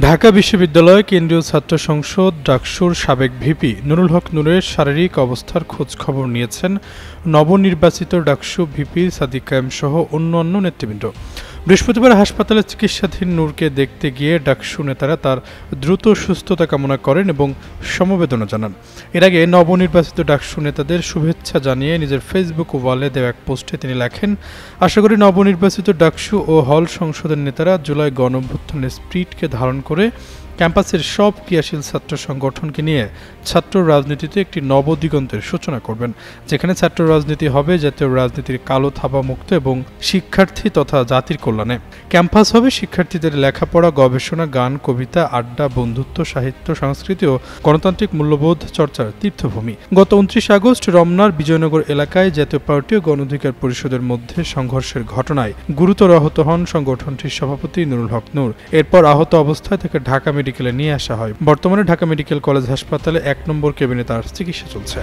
ঢাকা বিশ্ববিদ্যালয় কেন্দ্রীয় ছাত্র সংসদ ডাকসুর সাবেক ভিপি নুরুল হক নূরের শারীরিক অবস্থার খোঁজ খবর নিয়েছেন নবনির্বাচিত ডাকসু ভিপি সাদিক কায়েম সহ অন্যান্য নেতৃবৃন্দ। বৃহস্পতিবার হাসপাতালে চিকিৎসাধীন নূরকে দেখতে গিয়ে ডাকসু নেতারা তার দ্রুত সুস্থতা কামনা করেন এবং সমবেদনা জানান। এর আগে নবনির্বাচিত ডাকসু নেতাদের শুভেচ্ছা জানিয়ে নিজের ফেসবুক ওয়ালে দেওয়া এক পোস্টে তিনি লেখেন, আশা করি নবনির্বাচিত ডাকসু ও হল সংসদের নেতারা জুলাই গণঅভ্যুত্থানের স্পিরিটকে ধারণ করে ক্যাম্পাসের সব ক্রিয়াশীল ছাত্র সংগঠনকে নিয়ে ছাত্র রাজনীতিতে একটি নবদিগন্তের সূচনা করবেন, যেখানে ছাত্র রাজনীতি হবে জাতীয় রাজনীতির কালো থাবা মুক্ত এবং শিক্ষার্থী তথা জাতির কল্যাণে। ক্যাম্পাস হবে শিক্ষার্থীদের লেখাপড়া, গবেষণা, গান, কবিতা, আড্ডা, বন্ধুত্ব, সাহিত্য, সংস্কৃতি ও গণতান্ত্রিক মূল্যবোধ চর্চার তীর্থভূমি। গত 29 আগস্ট রমনার বিজয়নগর এলাকায় জাতীয় পার্টি ও গণ অধিকার পরিষদের মধ্যে সংঘর্ষের ঘটনায় গুরুতর আহত হন সংগঠনটির সভাপতি নুরুল হক নূর। এরপর আহত অবস্থায় তাকে ঢাকা মেডিকেলে নিয়ে আসা হয়। বর্তমানে ঢাকা মেডিকেল কলেজ হাসপাতালে 1 নম্বর কেবিনে তার চিকিৎসা চলছে।